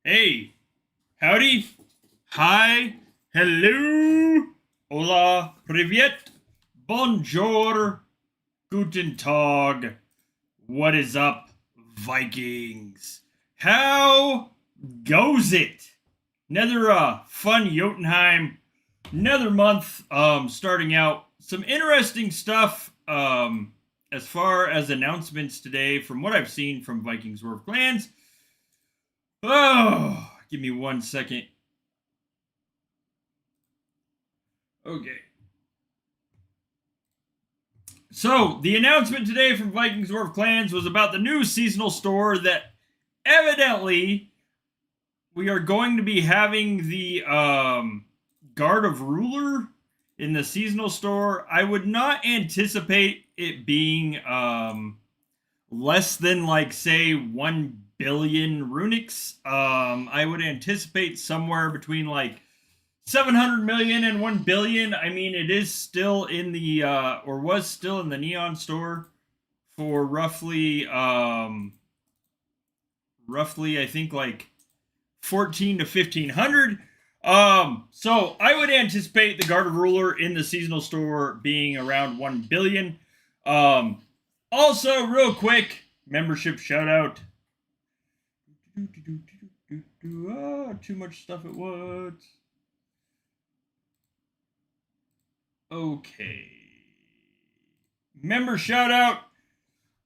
Hey, howdy, hi, hello, hola, privyet, bonjour, guten tag, what is up, Vikings? How goes it? Another fun Jotunheim, another month, starting out. Some interesting stuff, as far as announcements today from what I've seen from Vikings War of Clans. Oh, give me 1 second. Okay. So, the announcement today from Vikings War of Clans was about the new seasonal store that evidently we are going to be having the Guard of Ruler in the seasonal store. I would not anticipate it being less than, like, say, 1 billion runics. I would anticipate somewhere between, like, 700 million and 1 billion. I mean, it is still in the or was still in the neon store for roughly I think like 14 to 1500. So I would anticipate the Guard of Ruler in the seasonal store being around 1 billion. Also, real quick, membership shout out. Too much stuff at once. Okay. Member shout out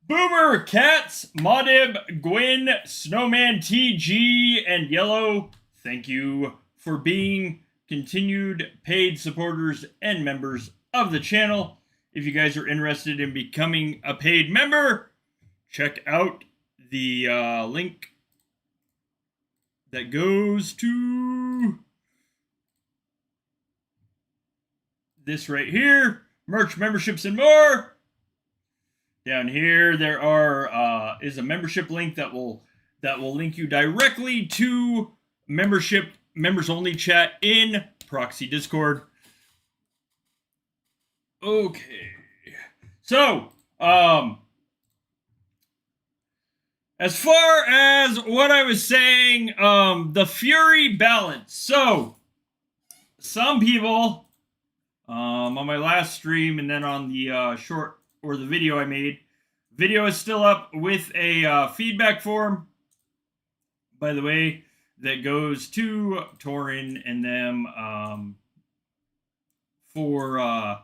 Boomer, Cats, Modib, Gwyn, Snowman TG, and Yellow. Thank you for being continued paid supporters and members of the channel. If you guys are interested in becoming a paid member, check out the link that goes to this right here, merch, memberships, and more. Down here, there is a membership link that will link you directly to membership members only chat in Proxy Discord. Okay, so as far as what I was saying, the Fury balance. So some people on my last stream and then on the short or the video I made. Video is still up with a feedback form, by the way, that goes to Torin and them for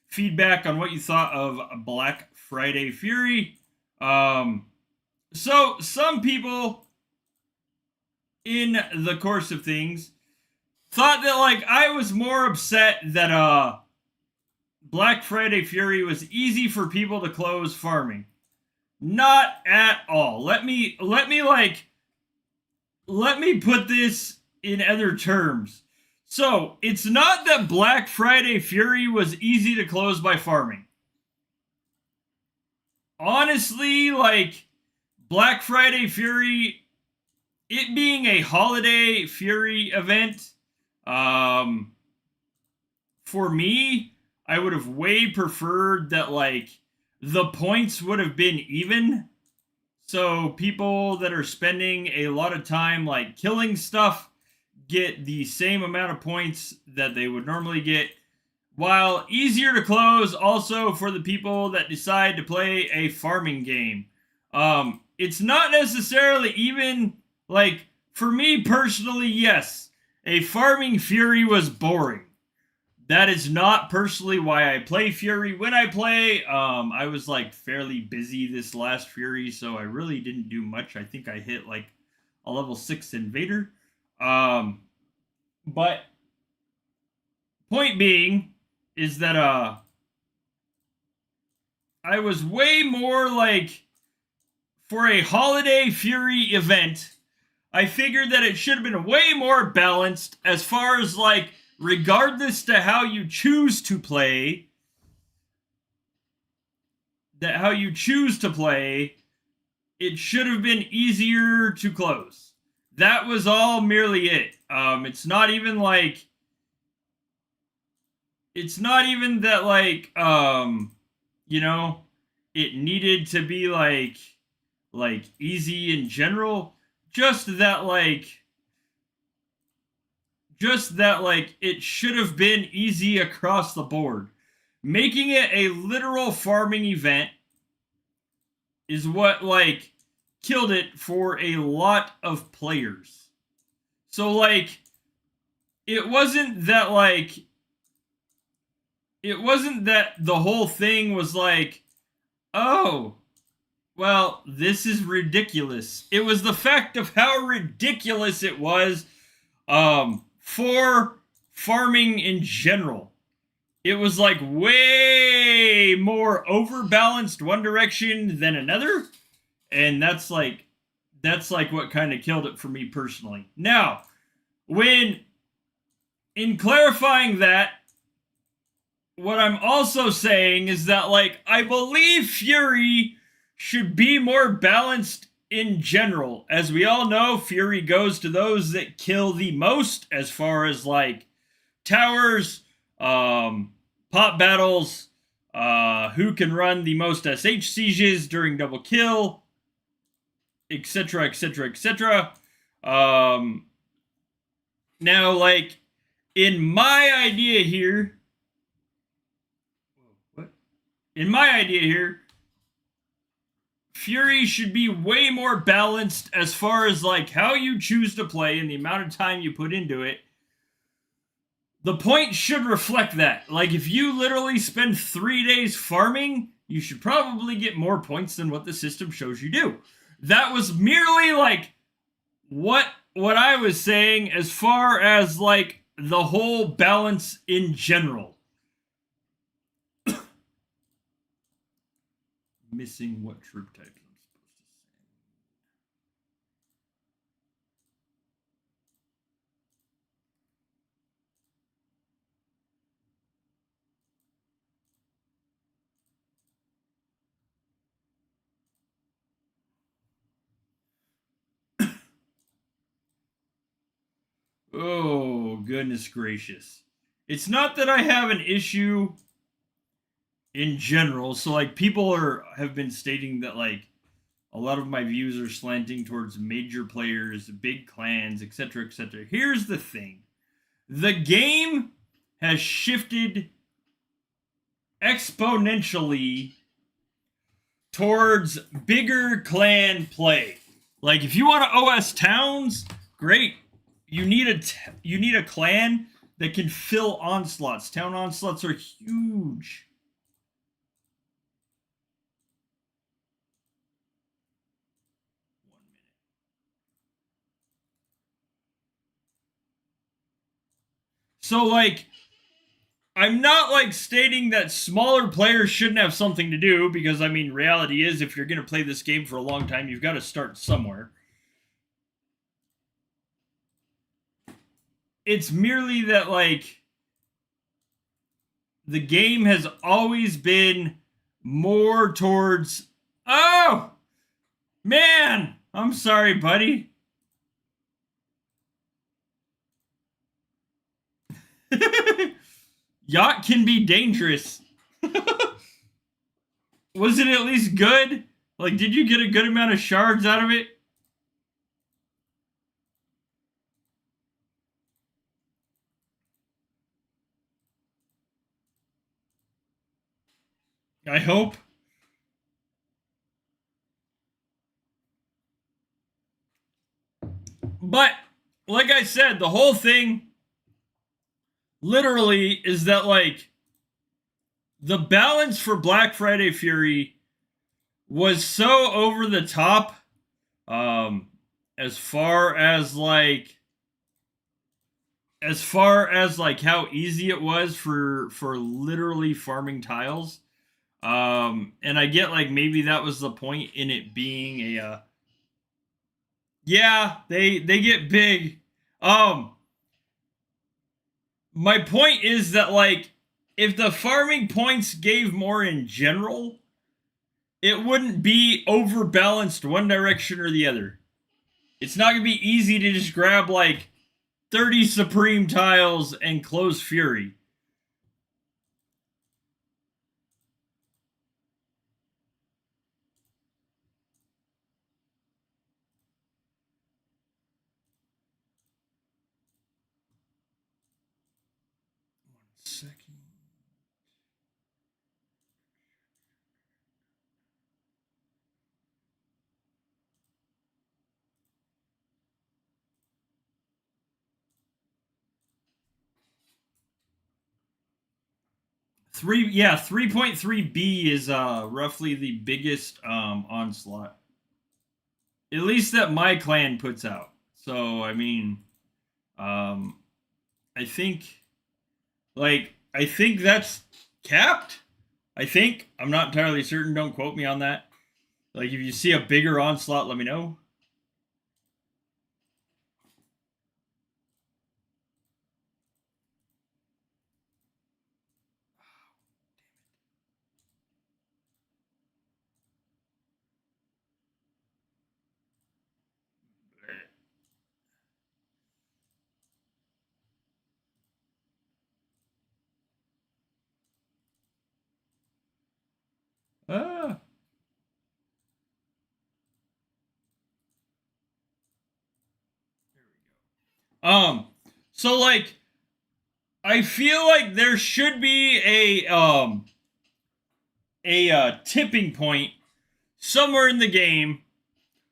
feedback on what you thought of Black Friday Fury. So some people in the course of things thought that, like, I was more upset that Black Friday Fury was easy for people to close farming. Not at all. Let me put this in other terms. So, it's not that Black Friday Fury was easy to close by farming. Honestly, like, Black Friday Fury, it being a holiday Fury event, for me, I would have way preferred that, like, the points would have been even. So people that are spending a lot of time, like, killing stuff get the same amount of points that they would normally get, while easier to close also for the people that decide to play a farming game. It's not necessarily even, like, for me personally, yes, a farming Fury was boring. That is not personally why I play Fury. When I play, I was, like, fairly busy this last Fury, so I really didn't do much. I think I hit, like, a level 6 Invader. But point being is that I was way more, like, for a holiday Fury event, I figured that it should have been way more balanced as far as, like, regardless to how you choose to play, it should have been easier to close. That was all merely it. It's not even that, like, you know, it needed to be like easy in general. Just that, like, just that like it should have been easy across the board. Making it a literal farming event is what like killed it for a lot of players. So like it wasn't that like it wasn't that the whole thing was like, oh, well, this is ridiculous. It was the fact of how ridiculous it was for farming in general. It was like way more overbalanced one direction than another, and that's like what kind of killed it for me personally. Now, when in clarifying that, what I'm also saying is that like I believe Fury should be more balanced in general. As we all know, Fury goes to those that kill the most as far as like towers, pop battles, who can run the most SH sieges during double kill, etc., etc., etc. Now, like, in my idea here, Fury should be way more balanced as far as like how you choose to play and the amount of time you put into it. The point should reflect that. Like, if you literally spend 3 days farming, you should probably get more points than what the system shows you do. That was merely like what I was saying as far as like the whole balance in general. Missing what troop types I'm supposed to say. Oh, goodness gracious. It's not that I have an issue in general. So like people have been stating that like a lot of my views are slanting towards major players, big clans, etc., etc. Here's the thing. The game has shifted exponentially towards bigger clan play. Like if you want to OS towns, great. You need a clan that can fill onslaughts. Town onslaughts are huge. So like I'm not like stating that smaller players shouldn't have something to do, because I mean reality is if you're going to play this game for a long time, you've got to start somewhere. It's merely that like the game has always been more towards, oh man, I'm sorry buddy. Yacht can be dangerous. Was it at least good? Like, did you get a good amount of shards out of it? I hope. But, like I said, the whole thing literally is that, like, the balance for Black Friday Fury was so over the top, as far as how easy it was for literally farming tiles. And I get like maybe that was the point in it being a yeah, they get big. My point is that like if the farming points gave more in general, it wouldn't be overbalanced one direction or the other. It's not gonna be easy to just grab like 30 supreme tiles and close Fury. Yeah, 3.3B is roughly the biggest onslaught. At least that my clan puts out. So I mean, um I think I think that's capped. I think. I'm not entirely certain, don't quote me on that. Like if you see a bigger onslaught, let me know. Ah. Um so like I feel like there should be a tipping point somewhere in the game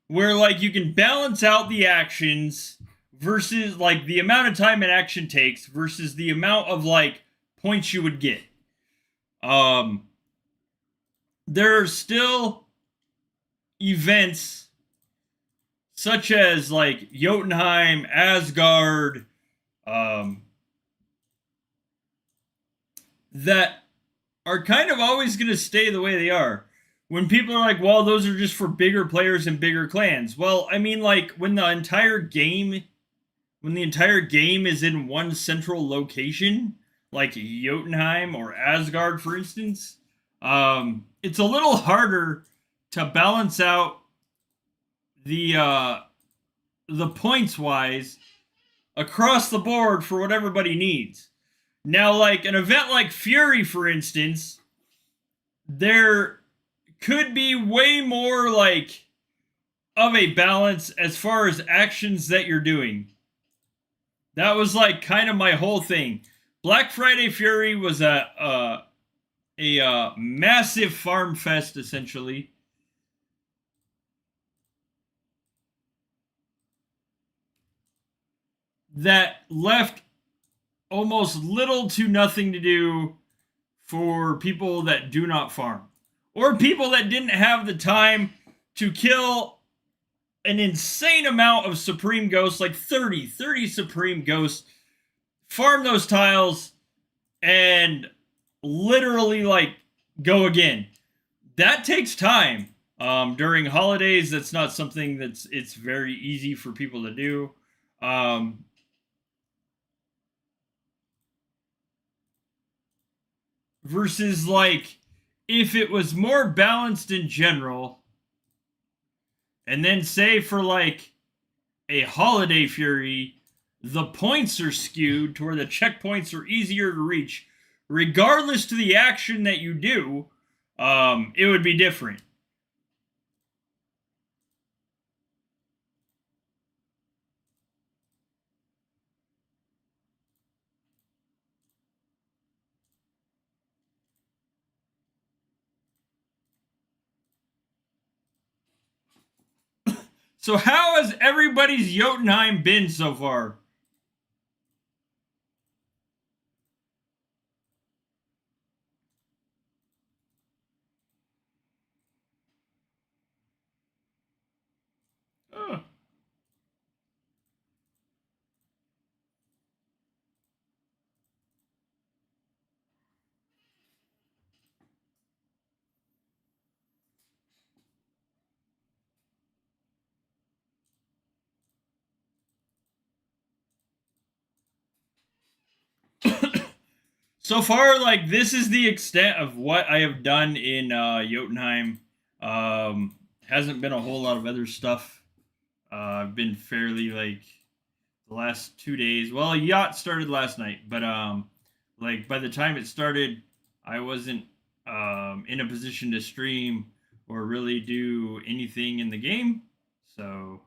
where like you can balance out the actions versus like the amount of time an action takes versus the amount of like points you would get. Um there are still events such as like Jotunheim, Asgard, um, that are kind of always going to stay the way they are. When people are like, well, those are just for bigger players and bigger clans. Well, I mean, like when the entire game is in one central location, like Jotunheim or Asgard, for instance, it's a little harder to balance out the the points wise across the board for what everybody needs. Now, like an event like Fury, for instance, there could be way more like of a balance as far as actions that you're doing. That was like kind of my whole thing. Black Friday Fury was a massive farm fest essentially that left almost little to nothing to do for people that do not farm or people that didn't have the time to kill an insane amount of supreme ghosts, like 30 supreme ghosts, farm those tiles and literally like go again. That takes time. During holidays, that's not something it's very easy for people to do. um, versus like if it was more balanced in general, and then say for like a holiday fury, the points are skewed to where the checkpoints are easier to reach, regardless to the action that you do, it would be different. So how has everybody's Jotunheim been so far? Uh, so far, like this is the extent of what I have done in Jotunheim. Hasn't been a whole lot of other stuff. I've been fairly like the last 2 days. Well, yacht started last night, but like by the time it started, I wasn't in a position to stream or really do anything in the game. So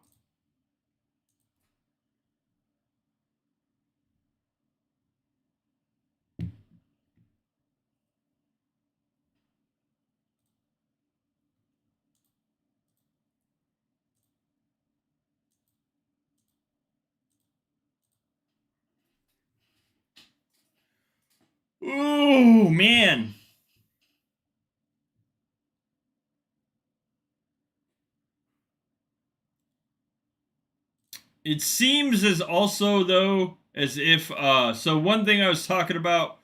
ooh, Oh man. It seems as also though as if so one thing I was talking about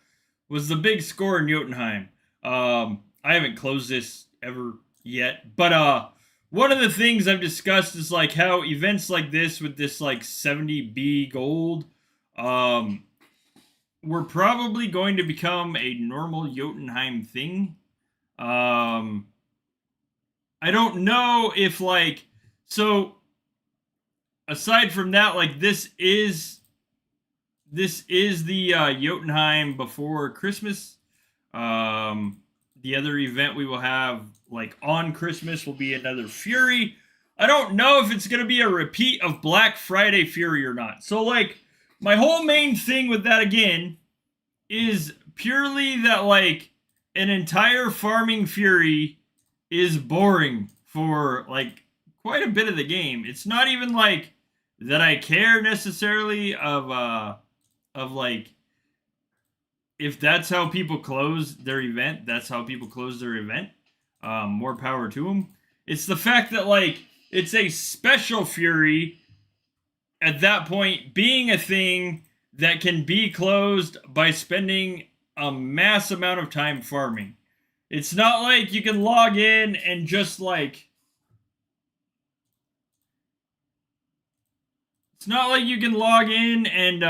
was the big score in Jotunheim. I haven't closed this ever yet, but one of the things I've discussed is like how events like this with this like 70B gold um were probably going to become a normal Jotunheim thing. Um I don't know if like so aside from that like this is the Jotunheim before Christmas. Um, the other event we will have, like on Christmas, will be another Fury. I don't know if it's going to be a repeat of Black Friday Fury or not. So, like, my whole main thing with that again is purely that, like, an entire farming Fury is boring for, like, quite a bit of the game. It's not even, like, that I care necessarily of like if that's how people close their event, that's how people close their event. More power to them. It's the fact that like it's a special Fury at that point being a thing that can be closed by spending a mass amount of time farming. It's not like you can log in and just like it's not like you can log in and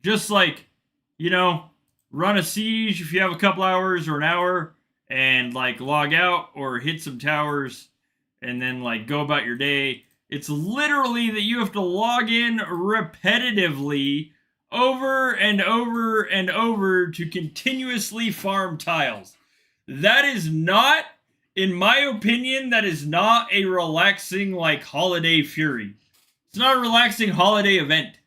just like, you know, run a siege if you have a couple hours or an hour and like log out or hit some towers and then like go about your day. It's literally that you have to log in repetitively over and over and over to continuously farm tiles. That is not, in my opinion, that is not a relaxing like holiday fury. It's not a relaxing holiday event.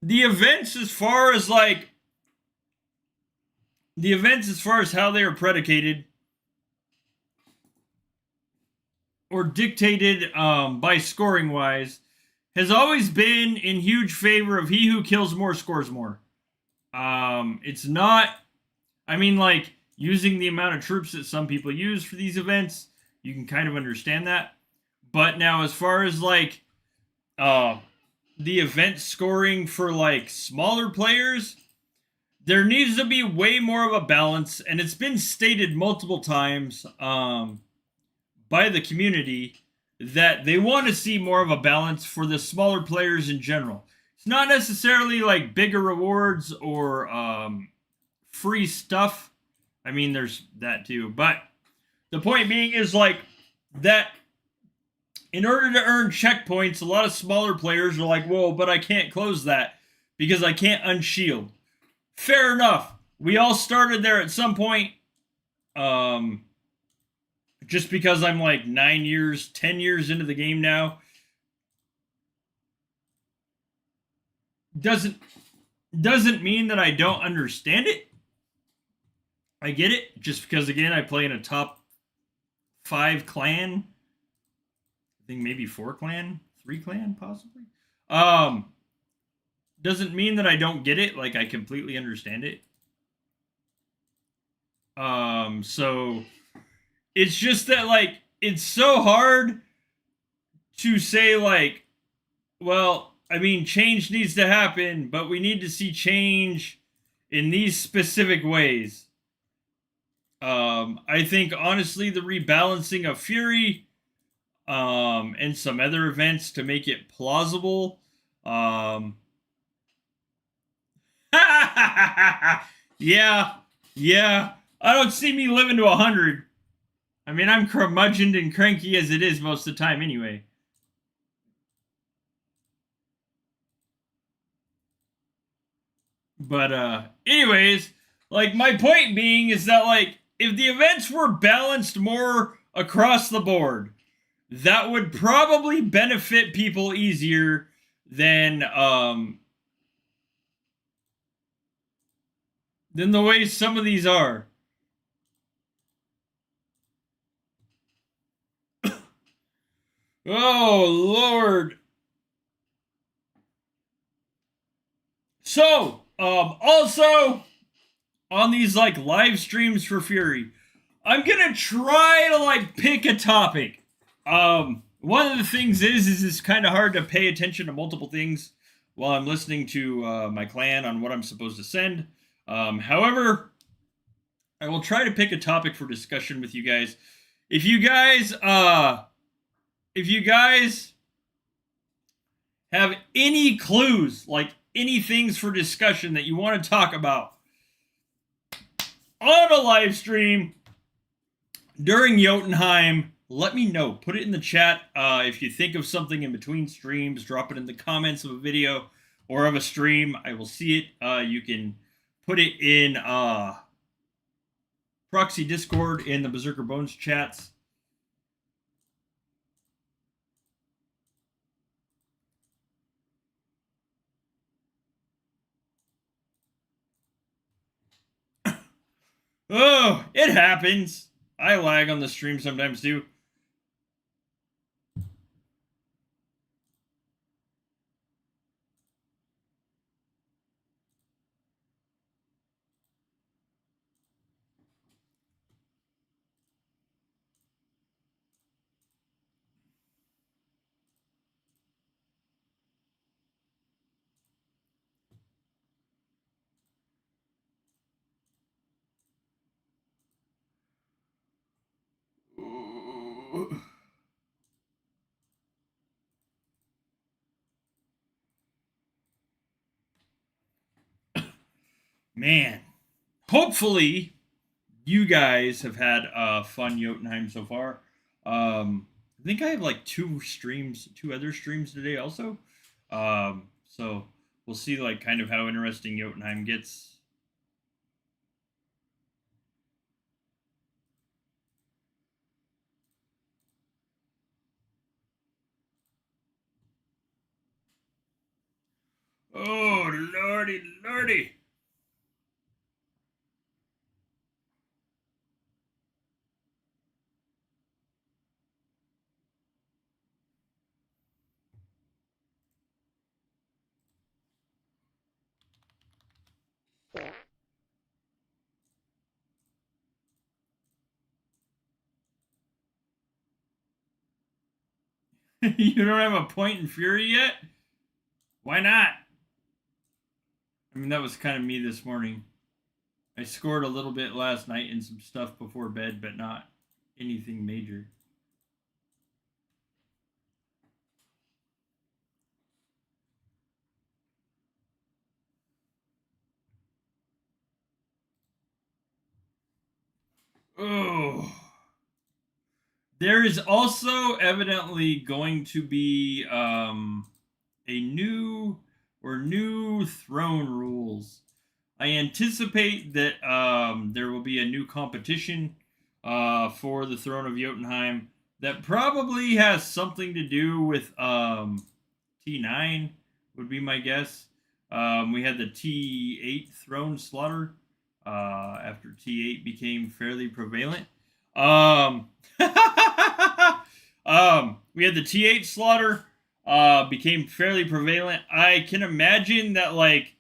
The events as far as like the events as far as how they are predicated or dictated by scoring wise has always been in huge favor of he who kills more scores more. It's not, I mean, like using the amount of troops that some people use for these events, you can kind of understand that. But now, as far as like uh, the event scoring for like smaller players, there needs to be way more of a balance, and it's been stated multiple times by the community that they want to see more of a balance for the smaller players in general. It's not necessarily like bigger rewards or free stuff. I mean, there's that too, but the point being is like that in order to earn checkpoints, a lot of smaller players are like, whoa, but I can't close that because I can't unshield. Fair enough. We all started there at some point. Um, just because I'm like 9 years, 10 years into the game now, doesn't doesn't mean that I don't understand it. I get it. Just because again I play in a top 5 clan. I think maybe 4 clan, 3 clan, possibly. Um, doesn't mean that I don't get it. Like I completely understand it. So it's just that like it's so hard to say like, well, I mean, change needs to happen, but we need to see change in these specific ways. I think honestly, the rebalancing of Fury, and some other events to make it plausible. Um, yeah, yeah. I don't see me living to 100. I mean, I'm curmudgeoned and cranky as it is most of the time anyway. But anyways, like my point being is that like if the events were balanced more across the board, that would probably benefit people easier than the way some of these are. Oh Lord. So, also on these like live streams for Fury, I'm gonna try to like pick a topic. One of the things is it's kind of hard to pay attention to multiple things while I'm listening to my clan on what I'm supposed to send. However, I will try to pick a topic for discussion with you guys. If you guys have any clues, like any things for discussion that you want to talk about on a live stream during Jotunheim, let me know. Put it in the chat. If you think of something in between streams, drop it in the comments of a video or of a stream. I will see it. You can put it in Proxy Discord in the Berserker Bones chats. Oh, it happens. I lag on the stream sometimes too. Man, hopefully you guys have had fun Jotunheim so far. I think I have like two other streams today also. So we'll see like kind of how interesting Jotunheim gets. Oh, lordy, lordy. You don't have a point in Fury yet? Why not? I mean, that was kind of me this morning. I scored a little bit last night and some stuff before bed, but not anything major. Oh. There is also evidently going to be a new throne rules. I anticipate that there will be a new competition for the throne of Jotunheim that probably has something to do with T9 would be my guess. We had the T8 throne slaughter after T8 became fairly prevalent. We had the T8 slaughter became fairly prevalent. I can imagine that like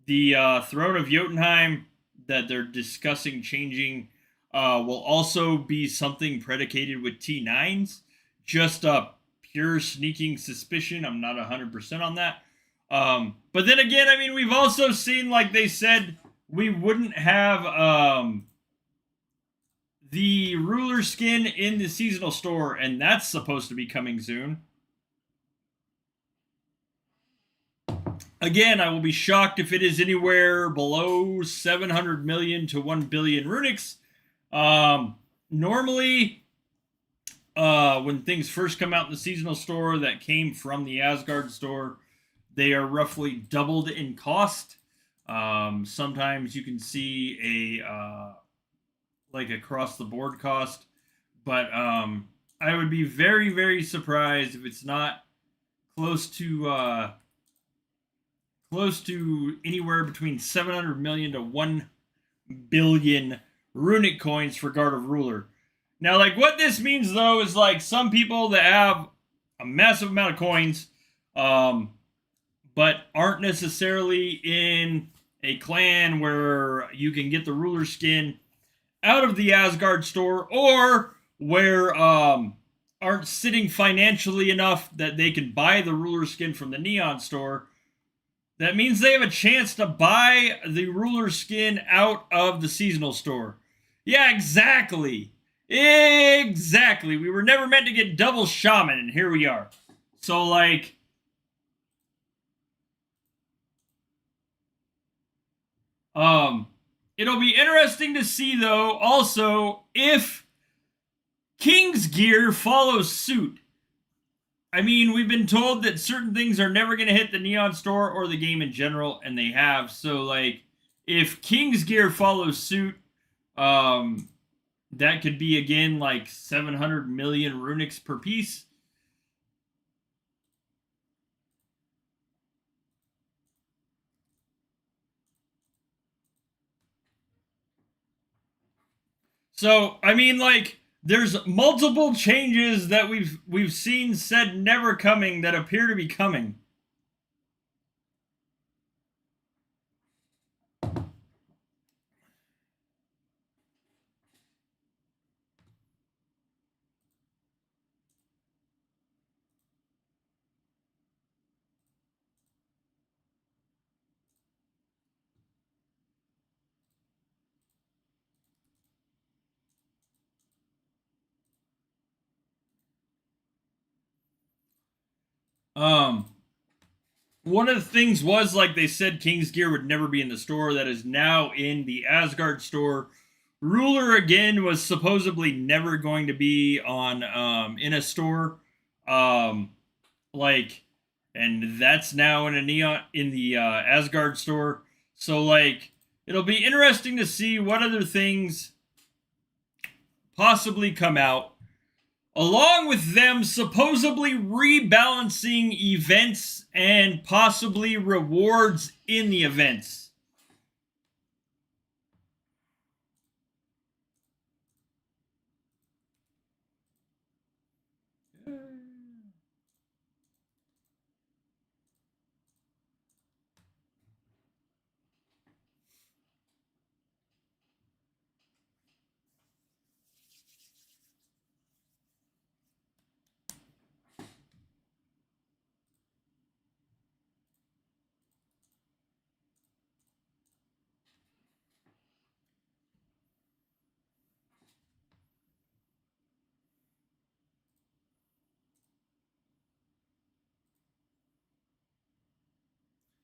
the throne of Jotunheim that they're discussing changing will also be something predicated with T9s. Just a pure sneaking suspicion. I'm not 100% on that. But then again, I mean, we've also seen, like they said, we wouldn't have the ruler skin in the seasonal store, and that's supposed to be coming soon. Again, I will be shocked if it is anywhere below 700 million to 1 billion runics. Normally, when things first come out in the seasonal store that came from the Asgard store, they are roughly doubled in cost. Sometimes you can see a like across the board cost, but I would be very, very surprised if it's not close to anywhere between 700 million to 1 billion runic coins for Guard of Ruler. Now, like what this means though is like some people that have a massive amount of coins but aren't necessarily in a clan where you can get the ruler skin out of the Asgard store, or where aren't sitting financially enough that they can buy the ruler skin from the Neon store. That means they have a chance to buy the ruler skin out of the seasonal store. Yeah, exactly. Exactly. We were never meant to get double shaman, and here we are. So, like, it'll be interesting to see, though, also, if King's Gear follows suit. I mean, we've been told that certain things are never going to hit the Neon store or the game in general, and they have. So, like, if King's Gear follows suit, that could be, again, like 700 million runics per piece. So, I mean, like, there's multiple changes that we've seen said never coming that appear to be coming. Um, One of the things was, like they said, King's Gear would never be in the store. That is now in the Asgard store. Ruler, again, was supposedly never going to be on in a store. Um, like, and that's now in a Neon in the Asgard store. So, like, it'll be interesting to see what other things possibly come out, along with them supposedly rebalancing events and possibly rewards in the events.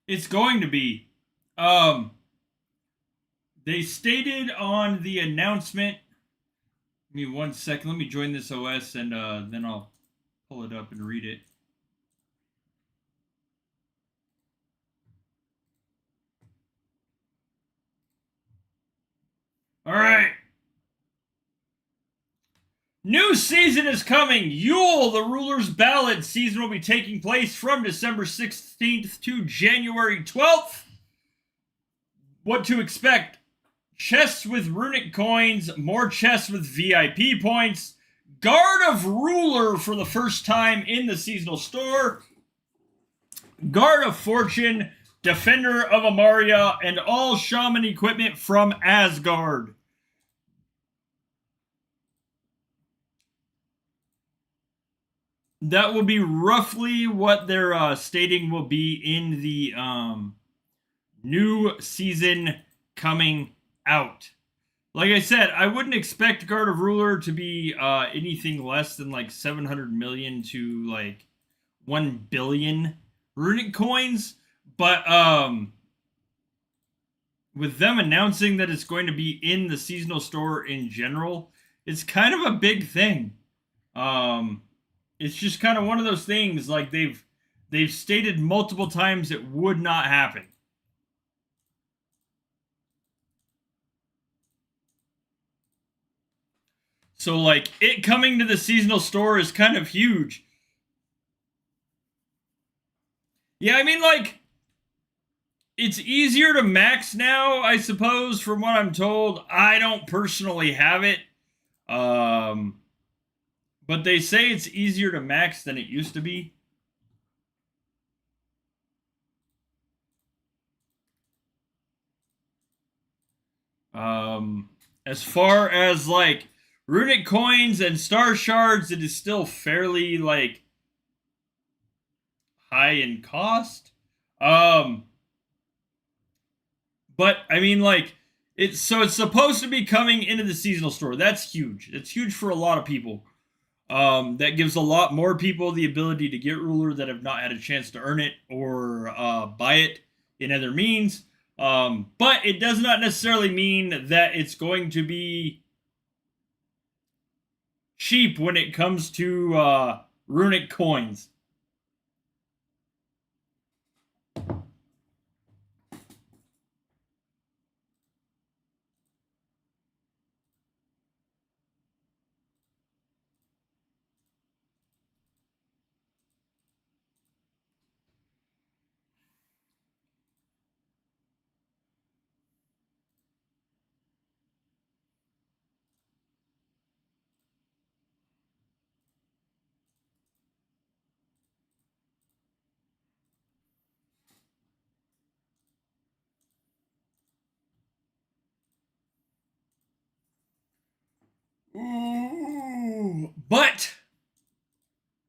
It's going to be. Um, they stated on the announcement. Give me 1 second. Let me join this OS and then I'll pull it up and read it. All right. New season is coming. Yule, the Ruler's Ballad season will be taking place from December 16th to January 12th. What to expect? Chests with runic coins, more chests with VIP points, Guard of Ruler for the first time in the seasonal store, Guard of Fortune, Defender of Amaria, and all shaman equipment from Asgard. That will be roughly what they're stating will be in the new season coming out. Like I said, I wouldn't expect Guard of Ruler to be anything less than like 700 million to like 1 billion runic coins. But with them announcing that it's going to be in the seasonal store in general, it's kind of a big thing. It's just kind of one of those things, like they've stated multiple times it would not happen. So, like, it coming to the seasonal store is kind of huge. Yeah, I mean, like, it's easier to max now, I suppose, from what I'm told. I don't personally have it. But they say it's easier to max than it used to be. As far as like runic coins and star shards, it is still fairly like high in cost. Um, but I mean, like it's supposed to be coming into the seasonal store. That's huge. It's huge for a lot of people. That gives a lot more people the ability to get ruler that have not had a chance to earn it or buy it in other means. But it does not necessarily mean that it's going to be cheap when it comes to runic coins. Ooh. But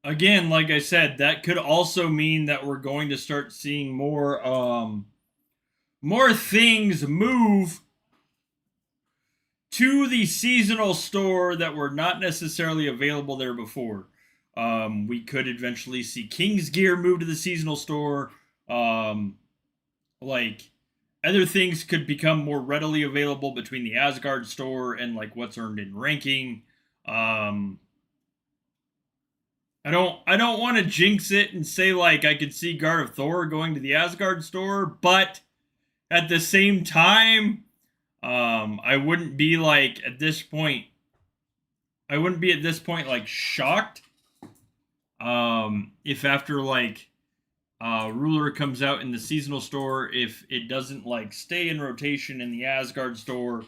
again, like I said, that could also mean that we're going to start seeing more things move to the seasonal store that were not necessarily available there before. We could eventually see King's Gear move to the seasonal store. Um, like other things could become more readily available between the Asgard store and like what's earned in ranking. Um, I don't want to jinx it and say like I could see Guard of Thor going to the Asgard store, but at the same time, I wouldn't be like at this point. I wouldn't be at this point like shocked. If after like ruler comes out in the seasonal store, if it doesn't like stay in rotation in the Asgard store,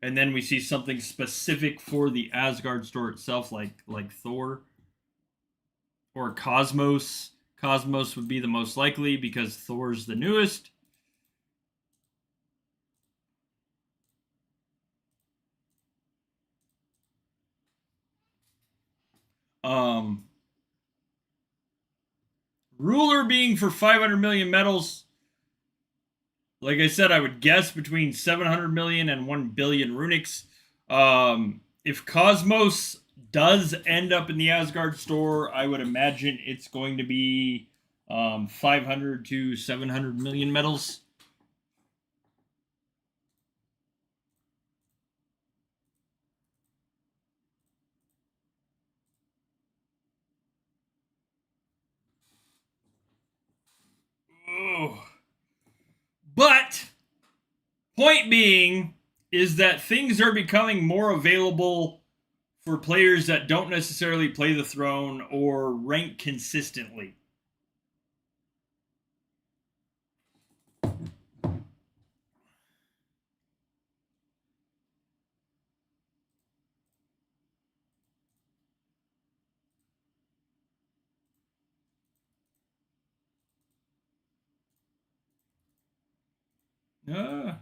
and then we see something specific for the Asgard store itself, like Thor or Cosmos. Cosmos would be the most likely because Thor's the newest. Um, Ruler being for 500 million medals. Like I said, I would guess between 700 million and 1 billion runics. If Cosmos does end up in the Asgard store, I would imagine it's going to be 500 to 700 million medals. Ugh. But point being is that things are becoming more available for players that don't necessarily play the throne or rank consistently. Uh,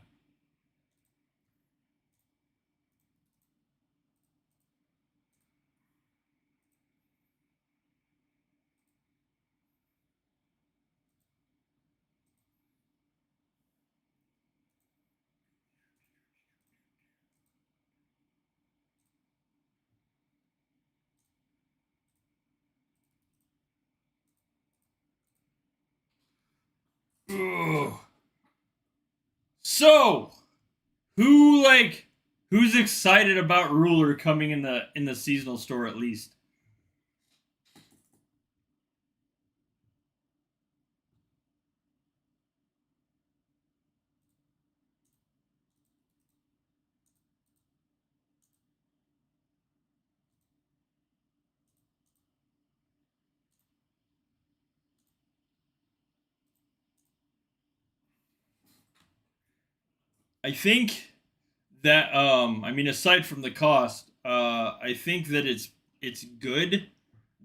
ugh. So, who's excited about Ruler coming in the seasonal store at least? I think that I mean aside from the cost, I think that it's good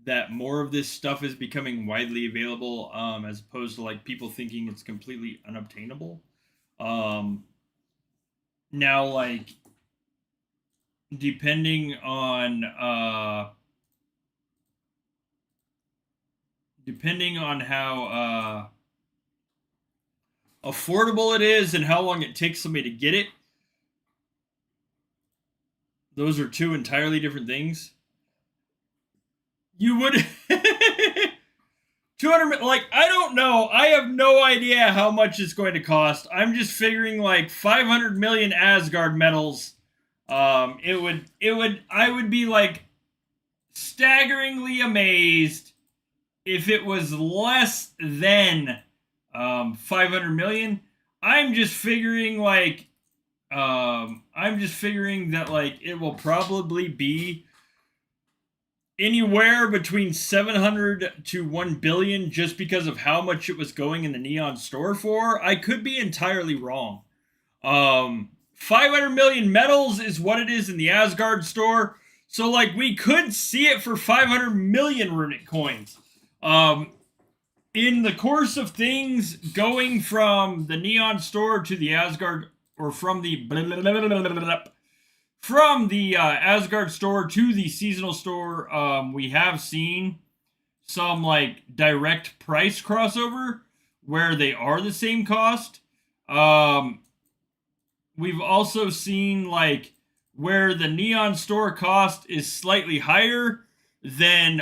that more of this stuff is becoming widely available as opposed to like people thinking it's completely unobtainable. Um Now, like, depending on how affordable it is and how long it takes somebody to get it, those are two entirely different things. You would 200, like, I don't know. I have no idea how much it's going to cost. I'm just figuring like 500 million Asgard medals. I would be like staggeringly amazed if it was less than 500 million. I'm just figuring that like it will probably be anywhere between 700 to 1 billion just because of how much it was going in the Neon store for. I could be entirely wrong. 500 million medals is what it is in the Asgard store. So like we could see it for 500 million runic coins. In the course of things going from the Neon store to the Asgard, or from the Asgard store to the seasonal store, we have seen some like direct price crossover where they are the same cost. We've also seen like where the Neon store cost is slightly higher than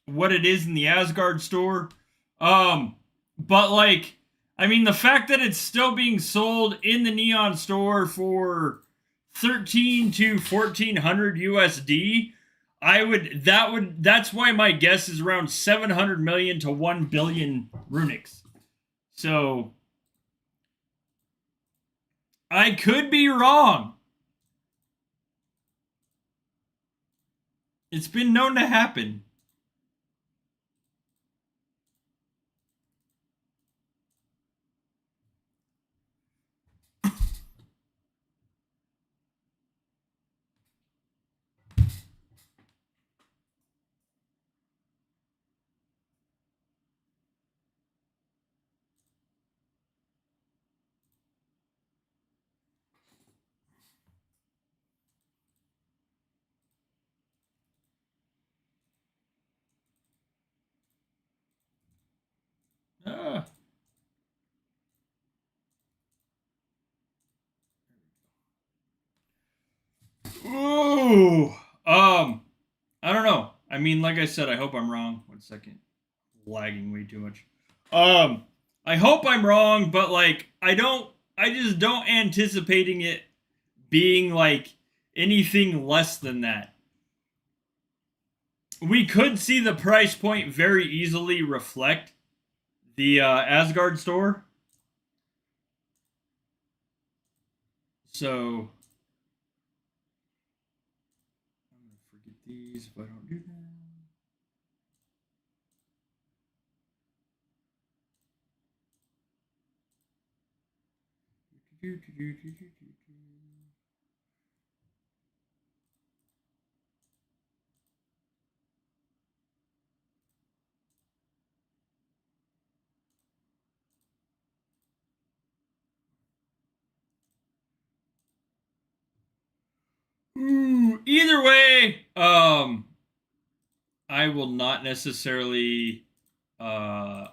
what it is in the Asgard store. But like, I mean, the fact that it's still being sold in the Neon store for 13 to 1400 USD, that's why my guess is around 700 million to 1 billion runics. So I could be wrong. It's been known to happen. Ah. Ooh. I don't know. I mean, like I said, I hope I'm wrong. 1 second. Lagging way too much. I hope I'm wrong, but like I just don't anticipating it being like anything less than that. We could see the price point very easily reflect the Asgard store. So I'm gonna forget these if I don't do that. Ooh, either way, I will not necessarily I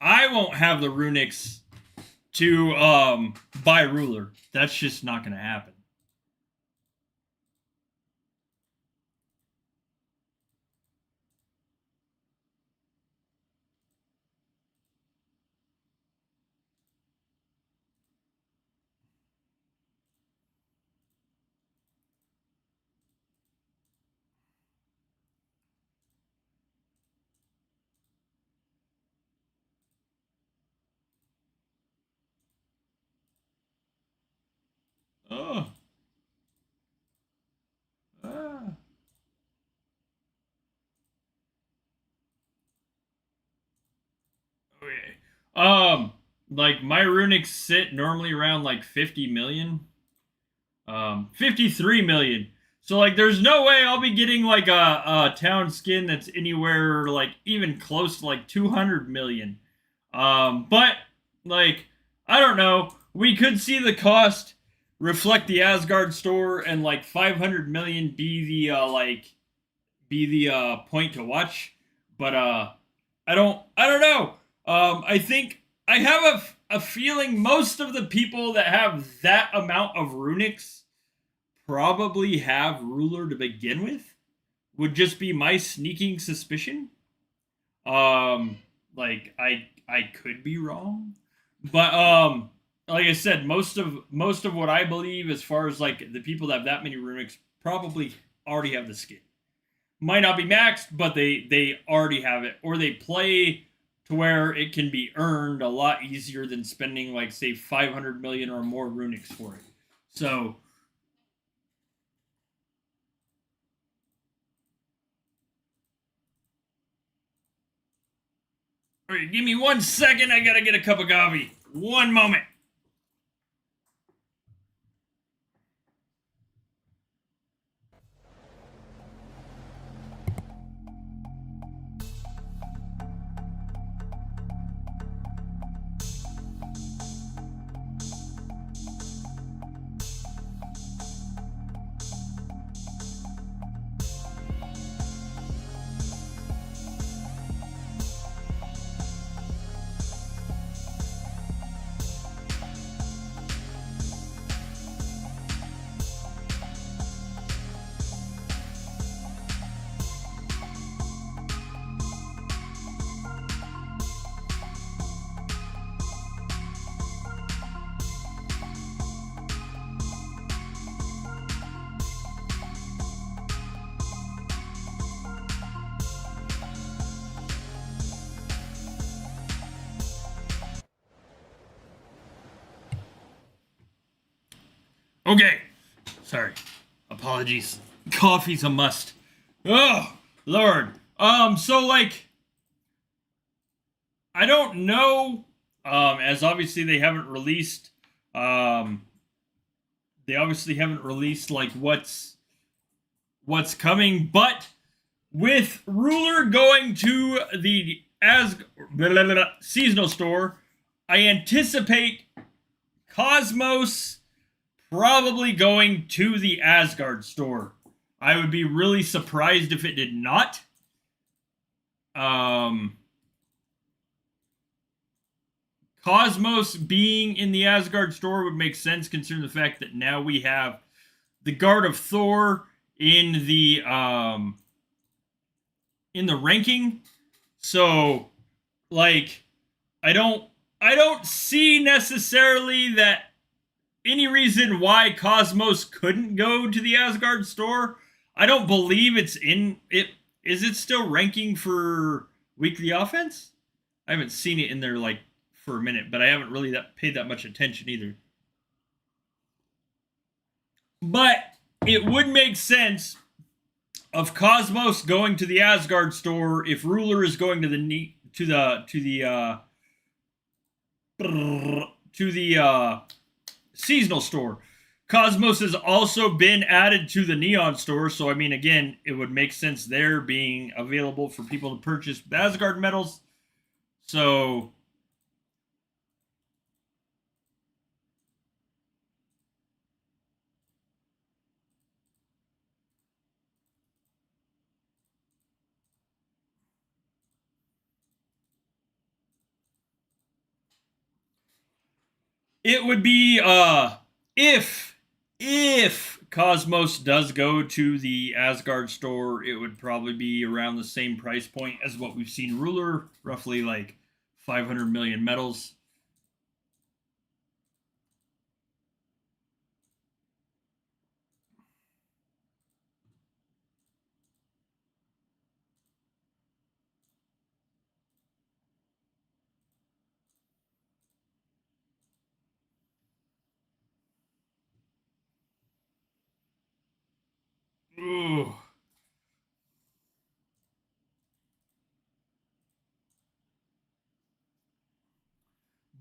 won't have the runics to buy ruler. That's just not going to happen. Oh. Ah. Okay. Like my runics sit normally around like 50 million. 53 million. So like there's no way I'll be getting like a town skin that's anywhere like even close to like 200 million. But like I don't know. we could see the cost reflect the Asgard store, and like 500 million be the point to watch. But I don't know. I think I have a feeling most of the people that have that amount of runics probably have ruler to begin with. Would just be my sneaking suspicion. Um, like I could be wrong, but like I said, most of what I believe, as far as like the people that have that many runics, probably already have the skin. Might not be maxed, but they already have it, or they play to where it can be earned a lot easier than spending like say 500 million or more runics for it. So all right, give me 1 second. I gotta get a cup of coffee. One moment. Okay. Sorry. Apologies. Coffee's a must. Oh, Lord. So like I don't know. As obviously they obviously haven't released like what's coming, but with Ruler going to the seasonal store, I anticipate Cosmos probably going to the Asgard store. I would be really surprised if it did not. Cosmos being in the Asgard store would make sense considering the fact that now we have the Guard of Thor in the ranking. So like I don't see necessarily that any reason why Cosmos couldn't go to the Asgard store. I don't believe it's in it. Is it still ranking for weekly offense? I haven't seen it in there like for a minute, but I haven't really paid that much attention either. But it would make sense of Cosmos going to the Asgard store if Ruler is going to the seasonal store. Cosmos has also been added to the Neon store, so I mean, again, it would make sense there being available for people to purchase Asgard medals. So it would be if Cosmos does go to the Asgard store, it would probably be around the same price point as what we've seen Ruler, roughly like 500 million medals. Ooh.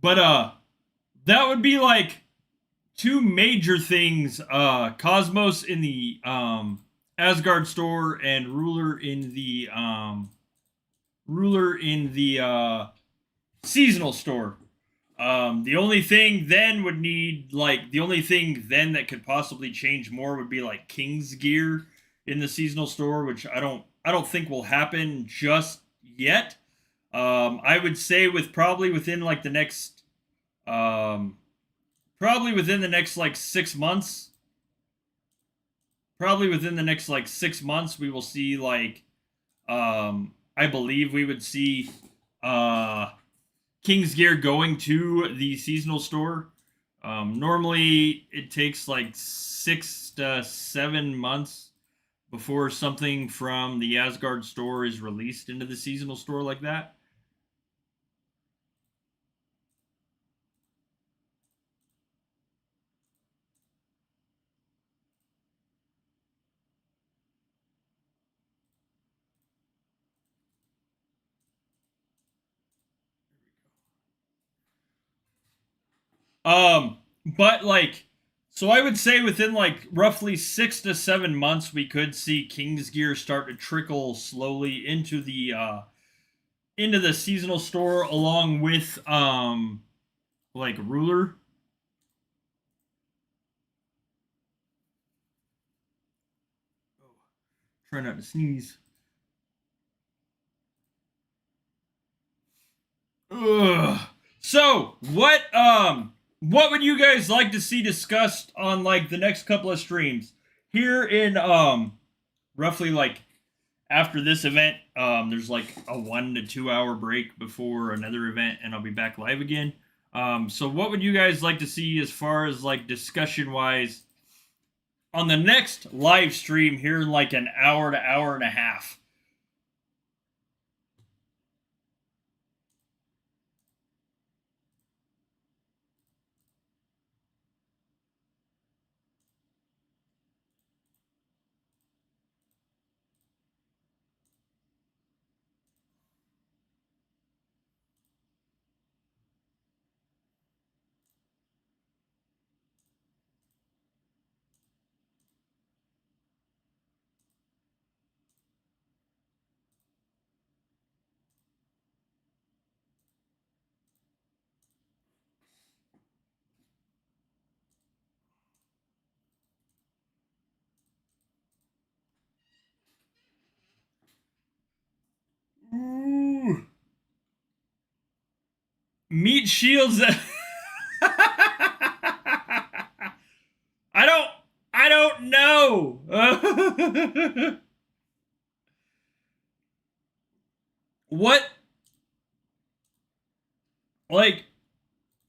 But that would be like two major things, Cosmos in the Asgard store and Ruler in the seasonal store. The only thing then would need like the only thing then that could possibly change more would be like King's gear in the seasonal store, which I don't think will happen just yet. I would say with probably within like the next um, probably within the next like 6 months, probably within the next like 6 months, we will see like I believe we would see uh King's Gear going to the seasonal store. Normally, it takes like 6 to 7 months before something from the Asgard store is released into the seasonal store like that. But like, so I would say within like roughly 6 to 7 months, we could see King's Gear start to trickle slowly into the seasonal store along with like Ruler. Try not to sneeze. Ugh. So, what would you guys like to see discussed on like the next couple of streams? Here in roughly like after this event, there's like a 1 to 2 hour break before another event and I'll be back live again. So what would you guys like to see as far as like discussion wise on the next live stream here in like an hour to hour and a half? Ooh. Meat shields. I don't I don't know. What like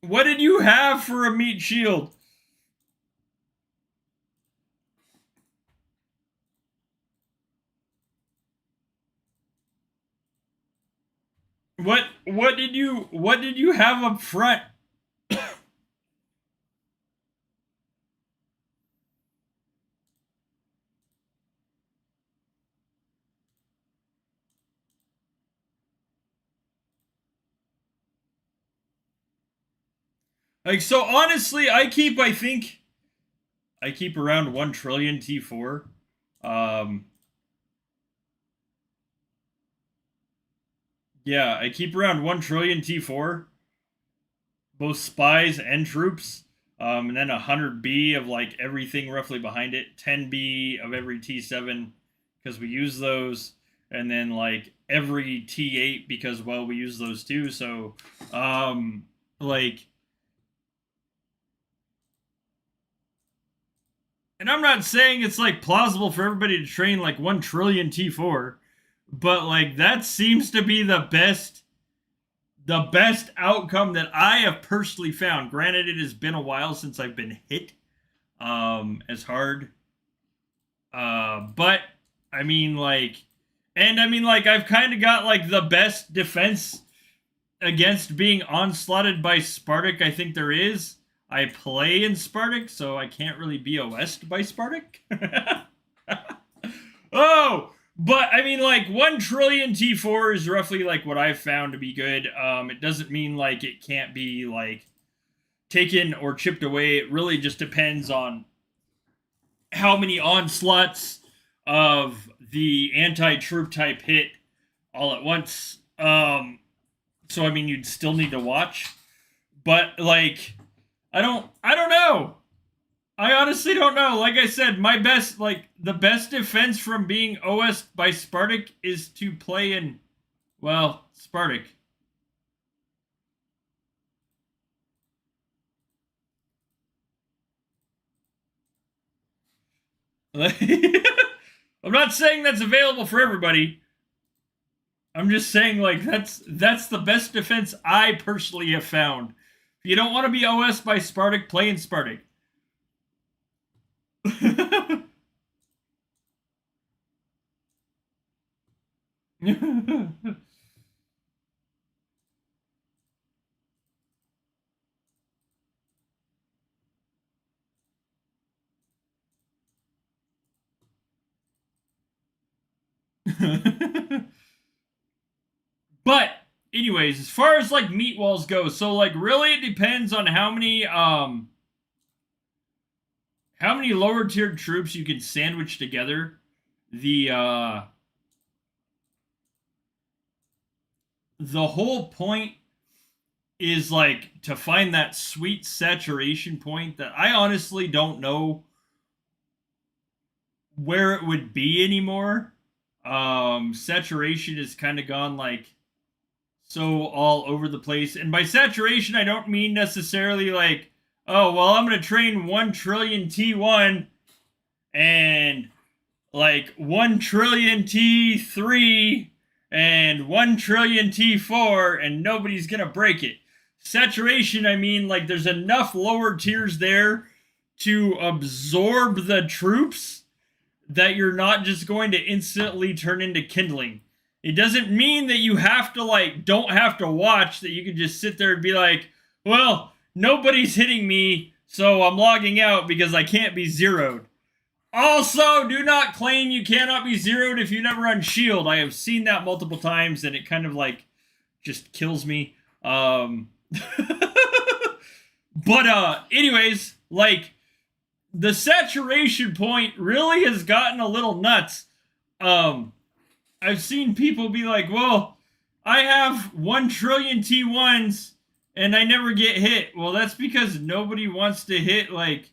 what did you have for a meat shield? What did you have up front? Like so honestly, I keep around 1 trillion T4. Um yeah, I keep around 1 trillion T4, both spies and troops. And then 100B of like everything roughly behind it, 10B of every T7 because we use those, and then like every T8 because well we use those too. So like, and I'm not saying it's like plausible for everybody to train like 1 trillion T4, but like that seems to be the best outcome that I have personally found. Granted, it has been a while since I've been hit as hard. But I mean like and I mean like I've kind of got like the best defense against being onslaughted by Spartak I think there is. I play in Spartak, so I can't really be OS'd by Spartak. Oh, but I mean, like 1 trillion T4 is roughly like what I've found to be good. It doesn't mean like it can't be like taken or chipped away. It really just depends on how many onslaughts of the anti-troop type hit all at once. So I mean, you'd still need to watch, But like, I don't know. I honestly don't know. Like I said, my best, like the best defense from being OS by Spartak is to play in, well, Spartak. I'm not saying that's available for everybody. I'm just saying like that's the best defense I personally have found. If you don't want to be OS by Spartak, play in Spartak. But anyways, as far as like meat walls go, so like really it depends on how many lower tiered troops you can sandwich together. The whole point is like to find that sweet saturation point that I honestly don't know where it would be anymore. Saturation has kind of gone like so all over the place. And by saturation, I don't mean necessarily like, oh, well, I'm going to train 1 trillion T1 and like 1 trillion T3 and 1 trillion T4 and nobody's going to break it. Saturation, I mean like there's enough lower tiers there to absorb the troops that you're not just going to instantly turn into kindling. It doesn't mean that you have to like don't have to watch, that you can just sit there and be like, well, nobody's hitting me, so I'm logging out because I can't be zeroed. Also, do not claim you cannot be zeroed if you never run shield. I have seen that multiple times and it kind of like just kills me. But anyways, like the saturation point really has gotten a little nuts. I've seen people be like, well, I have 1 trillion T1s and I never get hit. Well, that's because nobody wants to hit like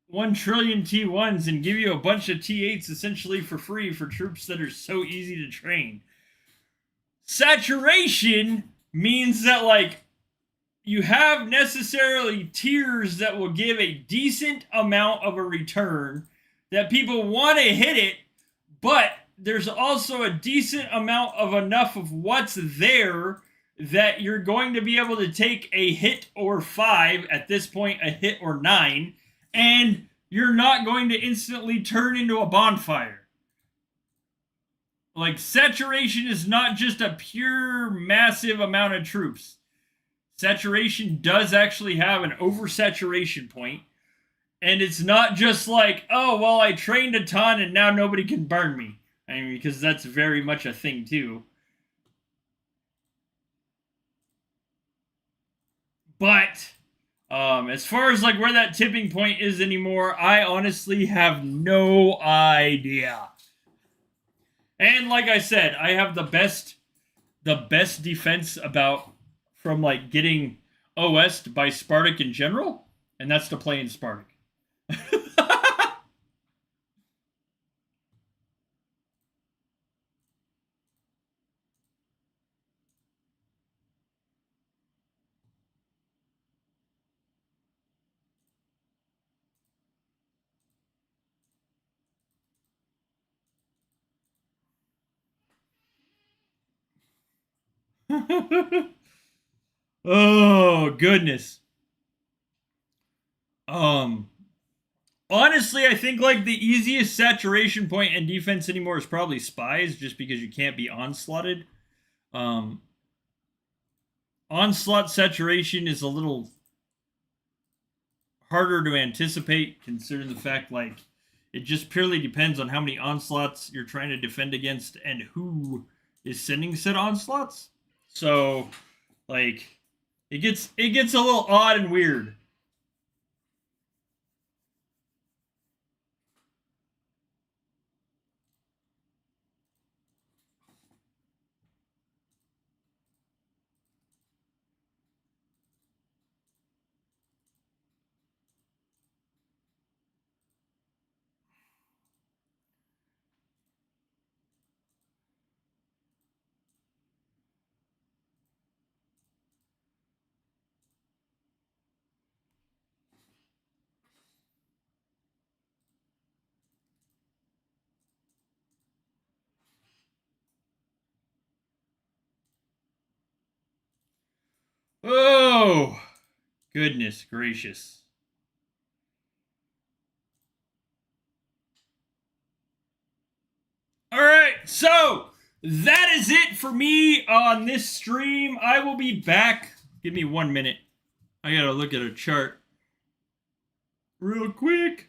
1 trillion T1s and give you a bunch of T8s essentially for free for troops that are so easy to train. Saturation means that like you have necessarily tiers that will give a decent amount of a return, that people want to hit it, but there's also a decent amount of enough of what's there that you're going to be able to take a hit or 5, at this point a hit or 9, and you're not going to instantly turn into a bonfire. Like, saturation is not just a pure massive amount of troops. Saturation does actually have an oversaturation point, and it's not just like, oh, well, I trained a ton and now nobody can burn me. I mean, because that's very much a thing too. But as far as like where that tipping point is anymore, I honestly have no idea. And like I said, I have the best defense about from like getting OS'd by Spartak in general, and that's to play in Spartak. Oh goodness. Um Honestly, I think like the easiest saturation point in defense anymore is probably spies, just because you can't be onslaughted. Um Onslaught saturation is a little harder to anticipate, considering the fact like it just purely depends on how many onslaughts you're trying to defend against and who is sending said onslaughts. So like it gets a little odd and weird. Oh, goodness gracious. All right, so that is it for me on this stream. I will be back. Give me 1 minute. I gotta look at a chart real quick.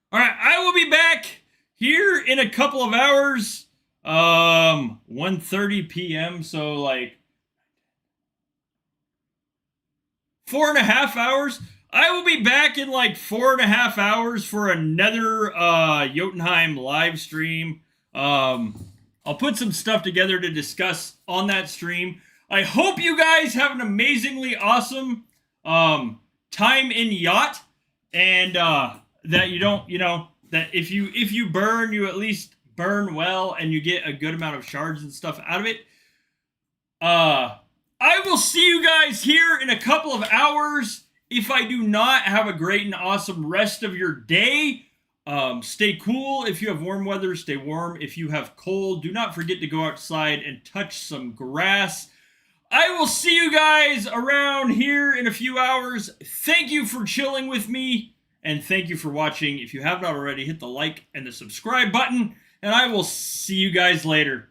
All right, I will be back here in a couple of hours. 1:30 p.m. So like 4.5 hours. I will be back in like 4.5 hours for another Jotunheim live stream. I'll put some stuff together to discuss on that stream. I hope you guys have an amazingly awesome time in yacht, and that you don't, that if you burn, you at least burn well, and you get a good amount of shards and stuff out of it. I will see you guys here in a couple of hours. If I do not, have a great and awesome rest of your day. Stay cool. If you have warm weather, stay warm. If you have cold, do not forget to go outside and touch some grass. I will see you guys around here in a few hours. Thank you for chilling with me, and thank you for watching. If you have not already, hit the like and the subscribe button, and I will see you guys later.